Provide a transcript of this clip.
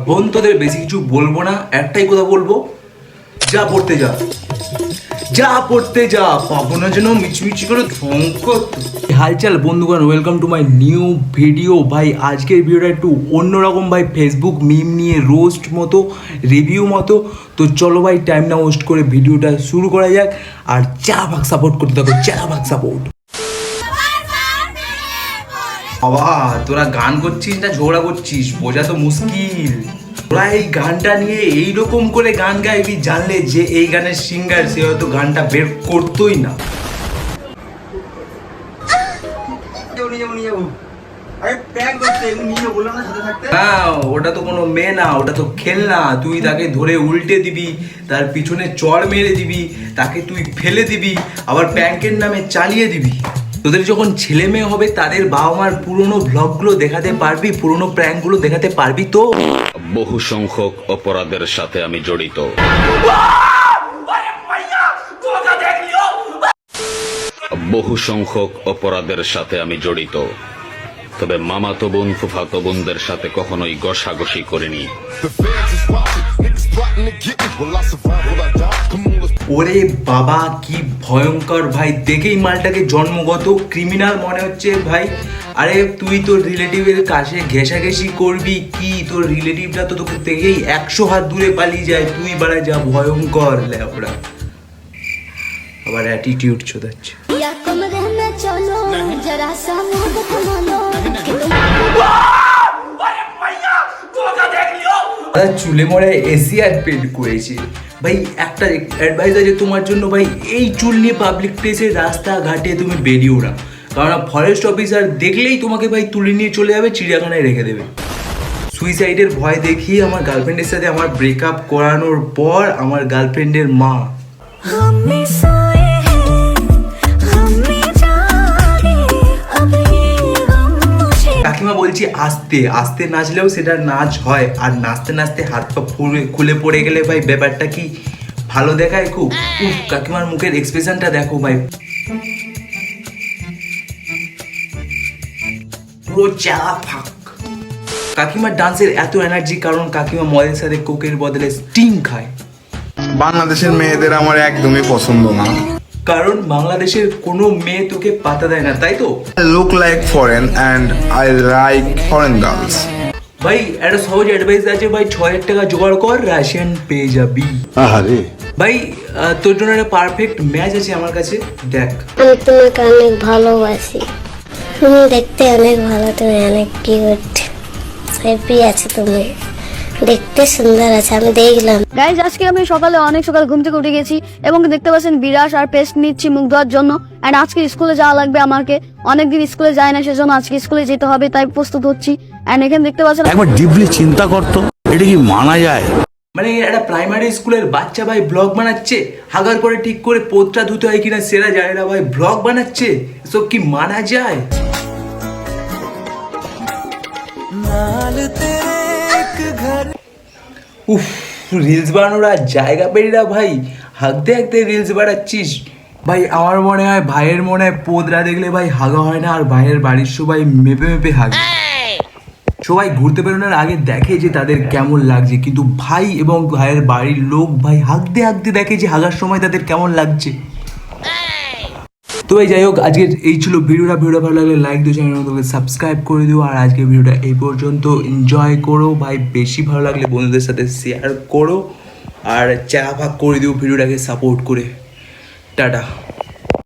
বোন তোদের বেশি কিছু বলবো না, একটাই কথা বলবো, যা পড়তে যা, যা পড়তে যা, পাবো না যেন মিচমিচি করে সংকট। হালচাল বন্ধুগণ, welcome to my new video. ভাই আজকের ভিডিওটা একটু অন্যরকম ভাই, ফেসবুক মিম নিয়ে রোস্ট মতো, রিভিউ মতো। তো চলো ভাই টাইম না ওয়েস্ট করে ভিডিওটা শুরু করা যাক। আর চা ভাগ সাপোর্ট করতে থাকো, চা ভাগ সাপোর্ট। বাবা তোরা গান করছিস না ঝগড়া করছিস বোঝা তো মুশকিল। তোরা এই গানটা নিয়ে এইরকম করে গান গাইবি, জানলে যে এই গানের সিঙ্গার সে হয়তো গানটা বের করতোই না। হ্যাঁ, ওটা তো কোনো মেয়ে না, ওটা তো খেলনা। তুই তাকে ধরে উল্টে দিবি, তার পিছনে চড় মেরে দিবি, তাকে তুই ফেলে দিবি, আবার প্যাঙ্কের নামে চালিয়ে দিবি। তোদের যখন ছেলে মেয়ে হবে তাদের বাবা মার পুরোনো ব্লগগুলো দেখাতে পারবি, পুরোনো প্র্যাঙ্কগুলো দেখাতে পারবি। তো বহু সংখ্যক অপরাধের সাথে আমি জড়িত। বহু সংখ্যক অপরাধের সাথে আমি জড়িত, তবে মামাতো বোন ফুফাতো বোনদের সাথে কখনোই ঘষাঘষি করিনি। ওরে বাবা কি ভয়ঙ্কর ভাই, দেখেই মালটাকে জন্মগত ক্রিমিনাল মনে হচ্ছে ভাই। আরে তুই তোর রিলেটিভের কাছে ঘেঁষাঘেঁষি করবি কি? তোর রিলেটিভটা তো তোকে দেখেই 100 হাত দূরে পালিয়ে যায়, তুই বাড়া যা ভয়ঙ্কর ল্যাবড়া। আবার অ্যাটিটিউড চোদাচ্ছে। চুলে মরে এশিয়ার পেন্ট করেছে ভাই। একটা অ্যাডভাইস আছে তোমার জন্য ভাই, এই চুল নিয়ে পাবলিক প্লেসে রাস্তাঘাটে তুমি বেরিও না, কারণ ফরেস্ট অফিসার দেখলেই তোমাকে ভাই তুলে নিয়ে চলে যাবে, চিড়িয়াখানায় রেখে দেবে। সুইসাইডের ভয় দেখিয়ে আমার গার্লফ্রেন্ডের সাথে আমার ব্রেকআপ করানোর পর আমার গার্লফ্রেন্ডের মা কাকিমা বলছি আস্তে আস্তে নাচলেও সেটা নাচ হয়, আর নাচতে নাচতে হাত পা খুলে পড়ে গেলে ভাই ব্যাপারটা কি ভালো দেখায় খুব। কাকিমার মুখের এক্সপ্রেশনটা দেখো ভাই, পুরো চা ফাঁক। কাকিমার ডান্সের এত এনার্জি কারণ কাকিমা মদের সাথে কোকের বদলে স্টিং খায়। বাংলাদেশের মেয়েদের আমার একদমই পছন্দ না, কারণ বাংলাদেশের কোনো মেয়ে তোকে পাতা দেয় না, তাই তো? I look like foreign and I like foreign girls. ভাই একটা সহজ অ্যাডভাইস আছে ভাই, 6,000 টাকা জোগাড় কর, রাশিয়ান পেয়ে যাবি। ভাই তোর জন্য একটা পারফেক্ট ম্যাচ আছে আমার কাছে, দেখ। আমি তোমাকে অনেক ভালোবাসি, তুমি দেখতে অনেক ভালো, তুমি অনেক কিউট, হ্যাপি আছে, তুমি দেখতে সুন্দর আছে, আমি দেখলাম। গাইজ আজকে আমি অনেক সকালে ঘুম থেকে উঠে গেছি এবং দেখতে পাচ্ছেন বিরাস আর পেস্ট নিচ্ছি মুখ ধোয়ার জন্য। এন্ড আজকে স্কুলে যাওয়া লাগবে আমাকে, অনেকদিন স্কুলে যায় না, সেজন্য আজকে স্কুলে যেতে হবে, তাই প্রস্তুত হচ্ছি। এন্ড এখানে দেখতে পাচ্ছেন, একবার ডিপলি চিন্তা করতো এটা কি মানা যায়? মানে একটা প্রাইমারি স্কুলের বাচ্চা ভাই ব্লগ বানাচ্ছে, হাগার করে ঠিক করে পোতটা ধুতে হয় কিনা সেরা জানে না ভাই, ব্লগ বানাচ্ছে, এসব কি মানা যায়? উফ, রিলস বানানোর আর জায়গা পেরি না ভাই, হাঁকতে হাঁকতে রিলস বানাচ্ছিস ভাই। আমার মনে হয় ভাইয়ের মনে হয় পোদরা দেখলে ভাই হাগা হয় না, আর ভাইয়ের বাড়ির সবাই মেপে মেপে হাগে। সবাই ঘুরতে বেরোনোর আগে দেখে যে তাদের কেমন লাগছে, কিন্তু ভাই এবং ভাইয়ের বাড়ির লোক ভাই হাঁকতে হাঁকতে দেখে যে হাগার সময় তাদের কেমন লাগছে। তো ভাই যাই হোক, আজকে এই ছিল ভিডিওটা ভালো লাগলে লাইক দিও, চ্যানেলটাকে সাবস্ক্রাইব করে দিও। আর আজকের ভিডিওটা এই পর্যন্ত, এনজয় করো ভাই, বেশি ভালো লাগলে বন্ধুদের সাথে শেয়ার করো, আর চা ভাগ করে দিও ভিডিওটাকে সাপোর্ট করে। টাটা।